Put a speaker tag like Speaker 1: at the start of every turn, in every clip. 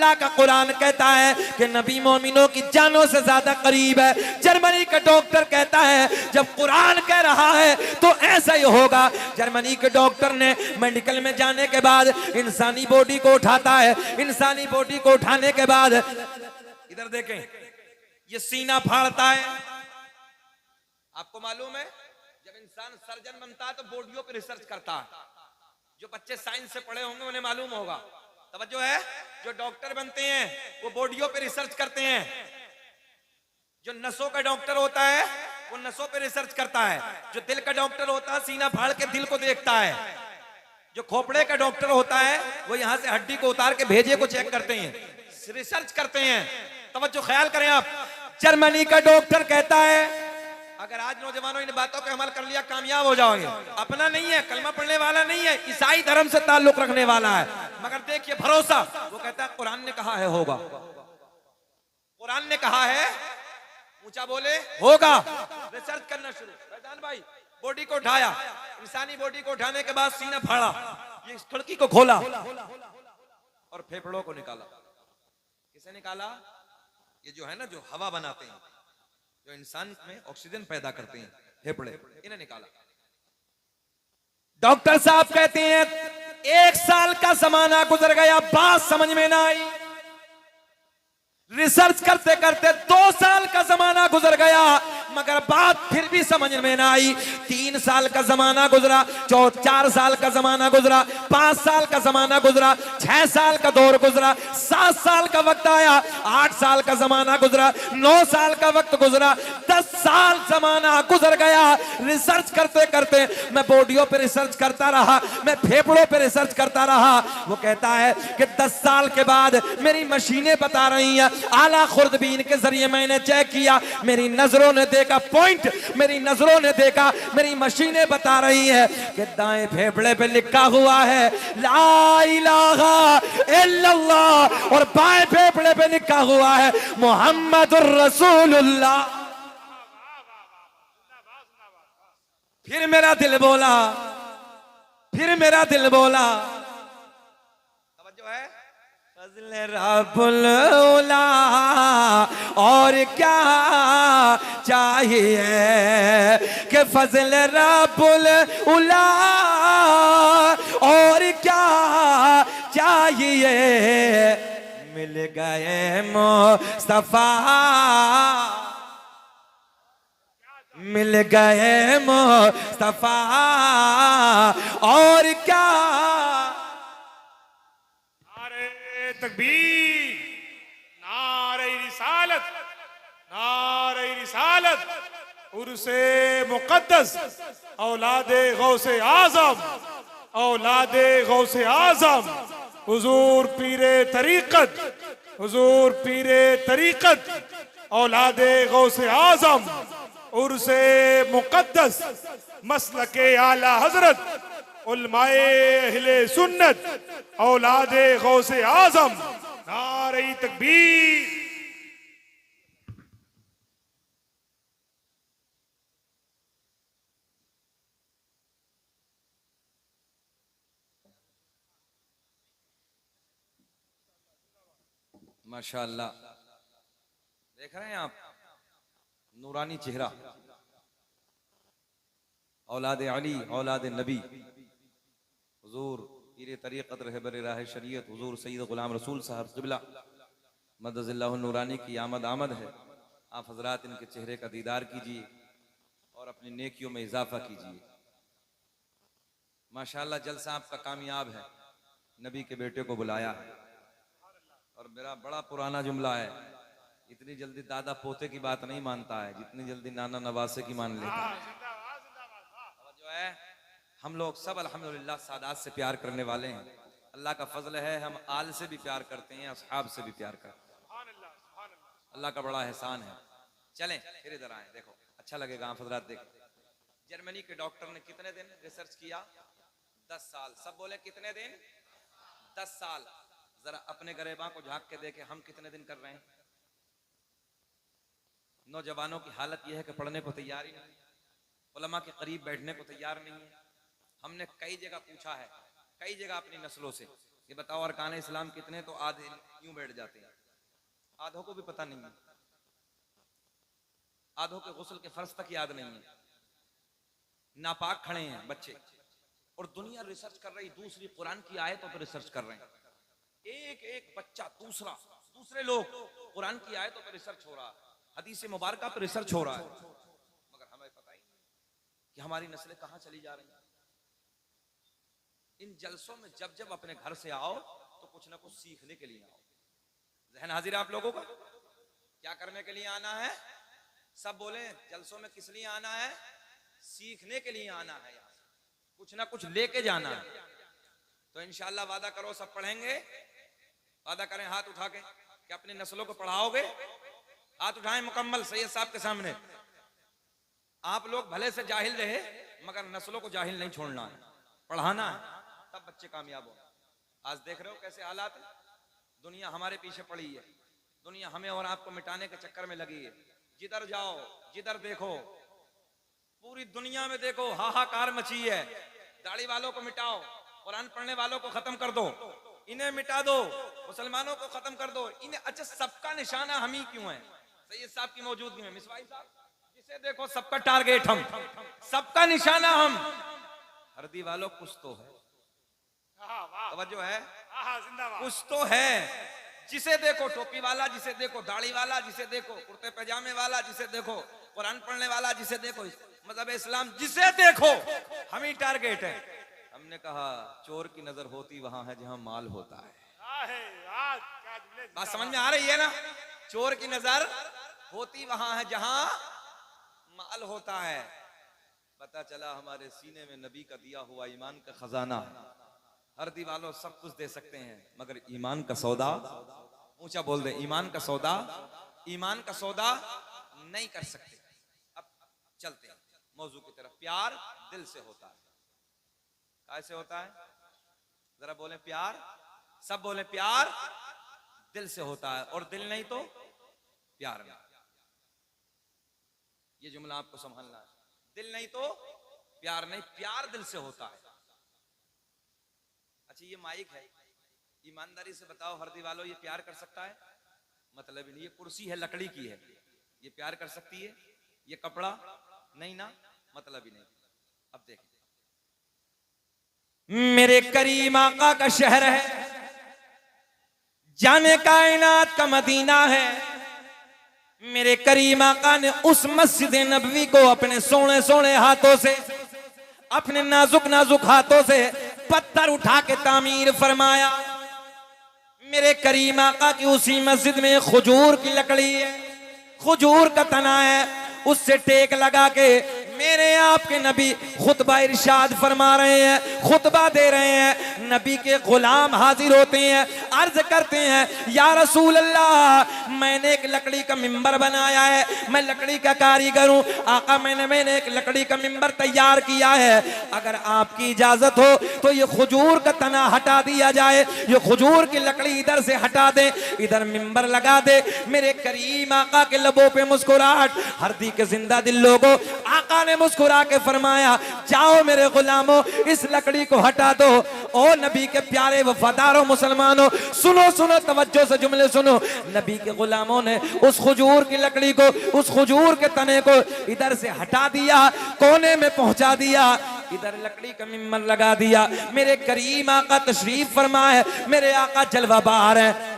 Speaker 1: अल्लाह का कुरान कहता है कि नबी मोमिनों की जानों से ज्यादा करीब है। जर्मनी का डॉक्टर कहता है जब कुरान कह रहा है तो ऐसा ही होगा। जर्मनी के डॉक्टर ने मेडिकल में जाने के बाद इंसानी बॉडी को उठाता है। इंसानी बॉडी को उठाने के बाद इधर देखें, ये सीना फाड़ता है। आपको मालूम है जब इंसान सर्जन बनता है तो बॉडियों पे रिसर्च करता है। जो बच्चे साइंस से पढ़े होंगे उन्हें मालूम होगा। तवज्जो है, जो डॉक्टर बनते हैं वो बॉडियों पे रिसर्च करते हैं। जो नसों का डॉक्टर होता है वो नसों पे रिसर्च करता है। जो दिल का डॉक्टर होता है सीना फाड़ के दिल को देखता है। जो खोपड़े का डॉक्टर होता है वो यहां से हड्डी को उतार के भेजे को चेक करते हैं, रिसर्च करते हैं। तवज्जो ख्याल करें आप। जर्मनी का डॉक्टर कहता है अगर आज नौजवानों इन बातों पे अमल कर लिया कामयाब हो जाओगे। अपना नहीं है, कलमा पढ़ने वाला नहीं है, ईसाई धर्म से ताल्लुक रखने वाला है, मगर देखिए भरोसा। वो कहता है कुरान ने कहा है होगा, कुरान ने कहा है, ऊंचा बोले होगा। रिसर्च करना शुरू। फैजान भाई बॉडी को उठाया, इंसानी बॉडी को उठाने के बाद सीना फाड़ा, ये इस खिड़की को खोला और फेफड़ों को निकाला। किसे निकाला? ये जो है ना जो हवा बनाते हैं, जो इंसान में ऑक्सीजन पैदा करते हैं, फेफड़े, इन्हें निकाला। डॉक्टर साहब कहते हैं 1 साल का जमाना गुजर गया, बात समझ में ना आई। रिसर्च करते करते 2 साल का जमाना गुजर गया मगर बात फिर भी समझ में ना आई। 3 साल का जमाना गुजरा, 4 साल का जमाना गुजरा, 5 साल का जमाना गुजरा, 6 साल का दौर गुजरा, 7 साल का वक्त आया, 8 साल का जमाना गुजरा, 9 साल का वक्त गुजरा, 10 साल जमाना गुजर गया। रिसर्च करते करते मैं बॉडियों पे रिसर्च करता रहा, मैं फेफड़ों पे रिसर्च करता रहा। वो कहता है कि 10 साल के बाद मेरी मशीनें बता रही हैं, आला खुर्दबीन के जरिए मैंने चेक किया, मेरी नजरों ने देखा पॉइंट, मेरी नजरों ने देखा, मेरी मशीनें बता रही है कि दाएं फेफड़े पे लिखा हुआ है ला इलाहा इल्लल्लाह और बाएं फेफड़े पे लिखा हुआ है मुहम्मदुर रसूलुल्लाह। फिर मेरा दिल बोला, फिर मेरा दिल बोला, समझो है फज़ल रब्बुल उला और क्या चाहिए कि फज़ल रब्बुल उला और क्या चाहिए। मिल गए मुस्तफा, मिल गए मुस्तफा और क्या।
Speaker 2: तकबीर, नारे रिसालत, नारे रिसालत, उर्से मुक़द्दस, औलादे गौसे आज़म, औलादे गौसे आज़म, हुजूर पीरे तरीक़त, हुजूर पीरे तरीक़त, औलादे गौसे आज़म, उर्से मुक़द्दस, मसलके आला हज़रत, उलमाए अहले सुन्नत, औलादे गौसे आज़म, नारे तकबीर।
Speaker 1: माशाअल्लाह, देख रहे हैं आप नूरानी चेहरा, औलाद अली, औलाद नबी, हुजूर पीरे तरीक़त रहबर राह शरीयत हुजूर सैयद गुलाम रसूल साहब क़िबला मदज़िल्लाहु नूरानी की आमद है। आप हजरात इनके चेहरे का दीदार कीजिए और अपनी नेकियों में इजाफा कीजिए। माशाअल्लाह जलसा आपका कामयाब है, नबी के बेटे को बुलाया है। और मेरा बड़ा पुराना जुमला है, इतनी जल्दी दादा पोते की बात नहीं मानता है जितनी जल्दी नाना नवासे की मान लेता है। जो है हम लोग सब अल्हम्दुलिल्लाह सादात से प्यार करने वाले हैं। अल्लाह का फजल है, हम आल से भी प्यार करते हैं, असहाब से भी प्यार करते हैं। अल्लाह का बड़ा एहसान है। चलें फिर इधर आए, देखो अच्छा लगेगा आप हजरात। देखो जर्मनी के डॉक्टर ने कितने दिन रिसर्च किया? 10 साल। सब बोले कितने दिन? 10 साल। जरा अपने गरेबा को झांक के देखे हम कितने दिन कर रहे हैं। नौजवानों की हालत यह है कि पढ़ने को तैयार ही नहीं, उलमा के करीब बैठने को तैयार नहीं है। हमने कई जगह पूछा है, कई जगह अपनी नस्लों से, ये बताओ अरकान इस्लाम कितने, तो आधे यूं बैठ जाते हैं, आधों को भी पता नहीं है, आधों के गुस्ल के फर्ज तक याद नहीं है, नापाक खड़े हैं बच्चे, और दुनिया रिसर्च कर रही, दूसरी कुरान की आयतों पर रिसर्च कर रहे हैं, एक एक बच्चा दूसरे लोग कुरान की आयतों पर रिसर्च हो रहा है, हदीस मुबारक पर रिसर्च हो रहा है, मगर हमें पता ही नहीं कि हमारी नस्लें कहां चली जा रही हैं। इन जलसों में जब जब अपने घर से आओ तो कुछ ना कुछ सीखने के लिए आओ। जहन हाजिर है आप लोगों का, क्या करने के लिए आना है? सब बोले जलसों में किस लिए आना है? सीखने के लिए आना है, यहाँ कुछ ना कुछ लेके जाना है। तो इंशाअल्लाह वादा करो सब पढ़ेंगे, वादा करें हाथ उठा के कि अपनी नस्लों को पढ़ाओगे। हाथ उठाएं मुकम्मल सैयद साहब के सामने। आप लोग भले से जाहिल रहे मगर नस्लों को जाहिल नहीं छोड़ना है, पढ़ाना है, तब बच्चे कामयाब हो। आज देख रहे हो कैसे हालात है, दुनिया हमारे पीछे पड़ी है, दुनिया हमें और आपको मिटाने के चक्कर में लगी है। जिधर जाओ जिधर देखो, पूरी दुनिया में देखो हाहाकार मची है। दाढ़ी वालों को मिटाओ, कुरान पढ़ने वालों को खत्म कर दो, इन्हें मिटा दो, मुसलमानों को खत्म कर दो, इन्हें। अच्छा सबका निशाना हम ही क्यों है? सैयद साहब की मौजूदगी में मिसवाई साहब, जिसे देखो सबका टारगेट हम, सबका निशाना हम। हरदी वालों कुछ तो है, तवज्जो है, कुछ तो है। जिसे देखो टोपी वाला, जिसे देखो दाढ़ी वाला, जिसे देखो कुर्ते पैजामे वाला, जिसे देखो कुरान पढ़ने वाला, जिसे देखो मतलब इस्लाम, जिसे देखो हम ही टारगेट है। हमने कहा चोर की नजर होती वहां है जहां माल होता है। बात समझ में आ रही है ना? चोर की नजर होती वहां है जहां माल होता है। पता चला हमारे सीने में नबी का दिया हुआ ईमान का खजाना है। हर दीवालों सब कुछ दे सकते हैं मगर ईमान का सौदा, ऊंचा बोल दे, ईमान का सौदा, ईमान का सौदा नहीं कर सकते। अब चलते हैं मौजू की तरफ। प्यार दिल से होता है। कैसे होता है? जरा बोले प्यार, सब बोले प्यार दिल से होता है, और दिल नहीं तो प्यार नहीं। ये जुमला आपको संभालना है। दिल नहीं तो प्यार नहीं, प्यार दिल से होता है। अच्छा ये माइक है, ईमानदारी से बताओ हरदी वालों, ये प्यार कर सकता है? मतलब नहीं। ये कुर्सी है लकड़ी की है, ये प्यार कर सकती है? ये कपड़ा नहीं ना, मतलब ही नहीं। अब देखिए, मेरे करीम आका का शहर है, जाने कायनात का मदीना है। मेरे करीम आका ने उस मस्जिद नबवी को अपने सोने सोने हाथों से, अपने नाजुक नाजुक हाथों से पत्थर उठा के तामीर फरमाया। मेरे करीम आका की उसी मस्जिद में खजूर की लकड़ी है, खजूर का तना है, उससे टेक लगा के मेरे आपके नबी खुतबा इरशाद फरमा रहे हैं, खुतबा दे रहे हैं। नबी के गुलाम हाजिर होते हैं, अर्ज करते हैं या रसूल अल्लाह, मैंने एक लकड़ी का मिंबर बनाया है, मैं लकड़ी का कारीगर हूँ। आका मैंने एक लकड़ी का मिंबर तैयार किया है, अगर आपकी इजाजत हो तो ये खजूर का तना हटा दिया जाए, ये खजूर की लकड़ी इधर से हटा दे, इधर मिंबर लगा दे। मेरे करीम आका के लबों पे मुस्कुराहट, हरदी के जिंदा दिल लोगों, आका ने मुस्कुरा के फरमाया जाओ मेरे गुलामों इस लकड़ी को हटा दो। ओ नबी के प्यारे वफादारों मुसलमानों, सुनो सुनो तवज्जो से जुमले सुनो। नबी के गुलामों ने उस खजूर की लकड़ी को, उस खजूर के तने को इधर से हटा दिया, कोने में पहुंचा दिया, इधर लकड़ी का मिंबर लगा दिया। मेरे करीम आका तशरीफ फरमा है, मेरे आका जलवा बहार है।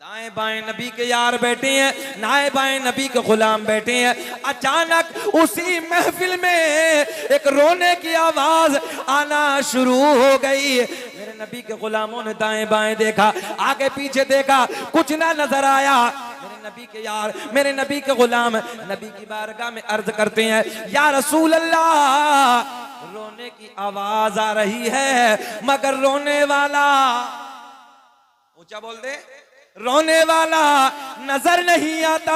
Speaker 1: दाएं बाएं नबी के यार बैठे हैं, दाएं बाएं नबी के गुलाम बैठे हैं। अचानक उसी महफिल में एक रोने की आवाज आना शुरू हो गई। मेरे नबी के गुलामों ने दाएं बाएं देखा, आगे पीछे देखा, कुछ ना नजर आया। मेरे नबी के यार, मेरे नबी के गुलाम नबी की बारगाह में अर्ज करते हैं या रसूल अल्लाह, रोने की आवाज आ रही है मगर रोने वाला, ऊंचा बोल दे, रोने वाला नजर नहीं आता।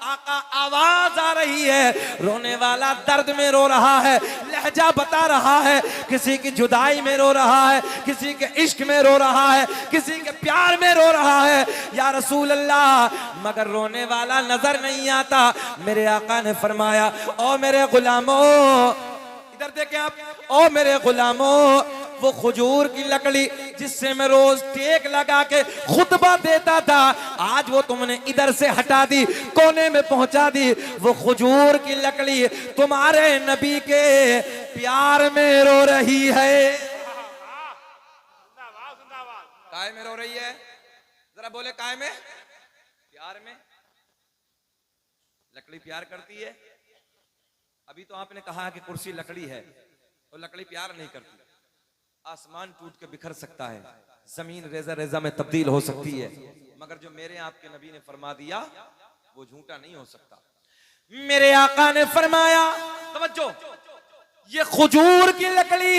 Speaker 1: आका आवाज आ रही है, रोने वाला दर्द में रो रहा है, लहजा बता रहा है, किसी की जुदाई में रो रहा है, किसी के इश्क में रो रहा है, किसी के प्यार में रो रहा है या रसूल अल्लाह, मगर रोने वाला नजर नहीं आता। मेरे आका ने फरमाया ओ मेरे गुलामों, इधर देखें आप, ओ मेरे गुलामों, वो खजूर की लकड़ी जिससे मैं रोज टेक लगा के खुतबा देता था, आज वो तुमने इधर से हटा दी, कोने में पहुंचा दी। वो खजूर की लकड़ी तुम्हारे नबी के प्यार में रो रही है। काय में रो रही है? जरा बोले काय में? प्यार में। लकड़ी प्यार करती है। अभी तो आपने कहा कि कुर्सी लकड़ी है, तो लकड़ी प्यार नहीं करती। आसमान टूट के बिखर सकता है, जमीन रेजा रेजा में तब्दील हो सकती है, मगर जो मेरे आपके नबी ने फरमा दिया वो झूठा नहीं हो सकता। मेरे आका ने फरमाया, तवज्जो, ये खजूर की लकड़ी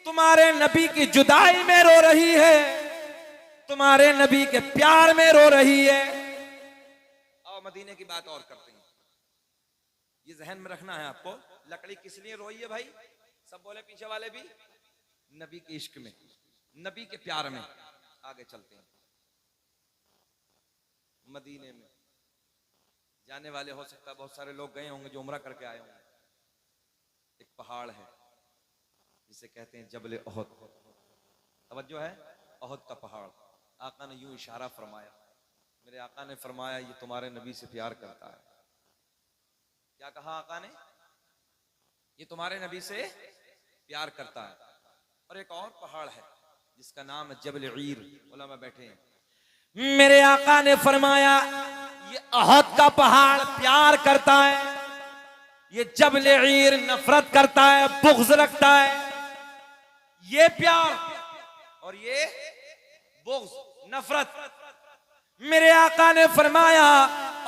Speaker 1: तुम्हारे नबी की जुदाई में रो रही है, तुम्हारे नबी के प्यार में रो रही है। और मदीने की बात और करते हैं, ये जहन में रखना है आपको। लकड़ी किस लिए रोई है भाई? सब बोले पीछे वाले भी, नबी के इश्क में, नबी के प्यार में। आगे चलते हैं। मदीने में जाने वाले हो सकता है बहुत सारे लोग गए होंगे जो उम्रा करके आए होंगे। एक पहाड़ है जिसे कहते हैं जबल ओहद। तवज्जो है, ओहद का पहाड़। आका ने यूं इशारा फरमाया, मेरे आका ने फरमाया ये तुम्हारे नबी से प्यार करता है। क्या कहा आका ने? ये तुम्हारे नबी से प्यार करता है। और एक और पहाड़ है जिसका नाम है जबल ईर। उलमा बैठे हैं। मेरे आका ने फरमाया ये ओहद का पहाड़ प्यार करता है, ये जबल ईर नफरत करता है, बुग़्ज़ रखता है। ये प्यार और ये बुग़्ज़, नफरत। मेरे आका ने फरमाया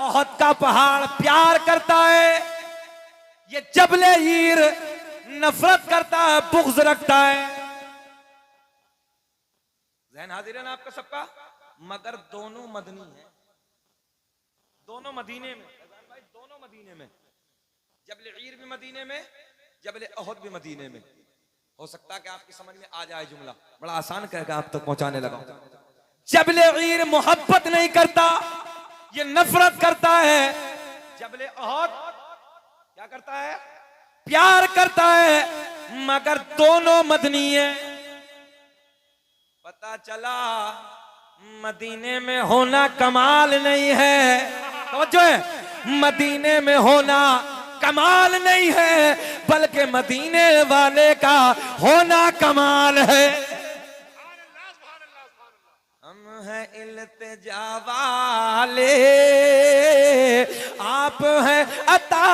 Speaker 1: ओहद का पहाड़ प्यार करता है, ये जबल ईर नफरत करता है, बुग़्ज़ रखता है। ज़हन हाजिर है ना आपका सबका? मगर दोनों मदनी हैं, दोनों मदीने में भाई, दोनों मदीने में। जबल ईर भी मदीने में, जबल ओहद भी मदीने में। हो सकता है कि आपकी समझ में आ जाए जुमला, बड़ा आसान कहेगा आप तक पहुंचाने लगा। जबल ईर मोहब्बत नहीं करता, ये नफरत करता है। जबल ओहद क्या करता है? प्यार करता है। मगर दोनों मदनी है। पता चला मदीने में होना कमाल नहीं है। समझो है, मदीने में होना कमाल नहीं है, बल्कि मदीने वाले का होना कमाल है। हम हैं इल्तिजा वाले, आप हैं अता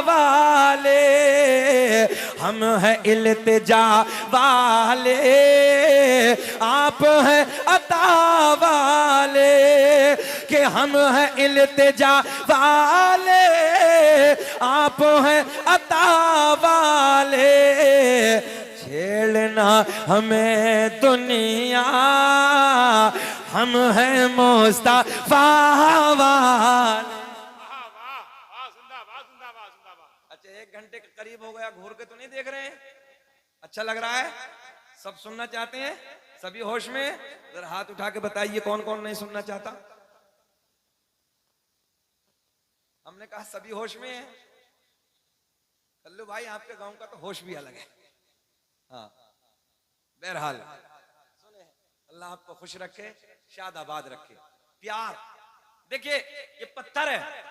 Speaker 1: वाले। हम हैं इल्तिजा वाले, आप हैं अता वाले। कि हम हैं इल्तिजा वाले, आप हैं अता वाले। छेड़ना हमें दुनिया, हम हैं मुस्तफा वाले। अच्छा, 1 घंटे के करीब हो गया, घूर के तो नहीं देख रहे हैं? अच्छा लग रहा है? सब सुनना चाहते हैं? सभी होश में? जरा हाथ उठा के बताइए कौन कौन नहीं सुनना चाहता। हमने कहा सभी होश में है। कल्लू भाई, आपके गांव का तो होश भी अलग है। हाँ, बहरहाल सुने, अल्लाह आपको खुश रखे, शाद आबाद रखे। प्यार देखिए, ये पत्थर है,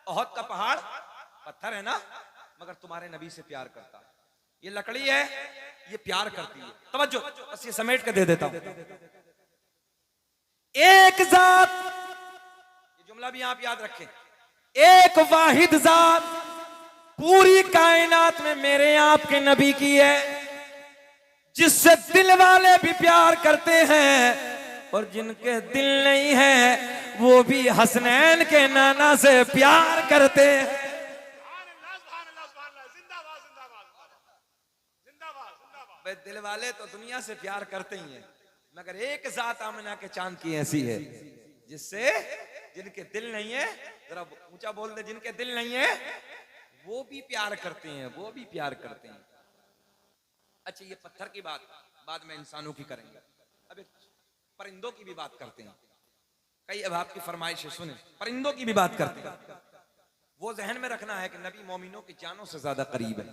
Speaker 1: ओहद का पहाड़ पत्थर है ना, मगर तुम्हारे नबी से प्यार करता है। ये लकड़ी है, ये प्यार करती है। तवज्जो, बस ये समेट के दे देता हूं। एक जात, ये जुमला भी आप याद रखें, एक वाहिद जात पूरी कायनात में मेरे आपके नबी की है, जिससे दिल वाले भी प्यार करते हैं और जिनके दिल नहीं है वो भी हसनैन के नाना से प्यार करते हैं। दिल वाले तो दुनिया से प्यार करते ही हैं, मगर एक जात आमिना के चांद की ऐसी है जिससे जिनके दिल नहीं है, जरा ऊंचा बोल दे, जिनके दिल नहीं है वो भी प्यार करते हैं, वो भी प्यार करते हैं। अच्छा, ये पत्थर की बात बाद में इंसानों की करेंगे, अब परिंदों की भी बात करते हैं। कई अब आपकी फरमाइश सुने, परिंदों की भी बात करते हैं। वो जहन में रखना है कि नबी मोमिनों की जानों से ज्यादा करीब है।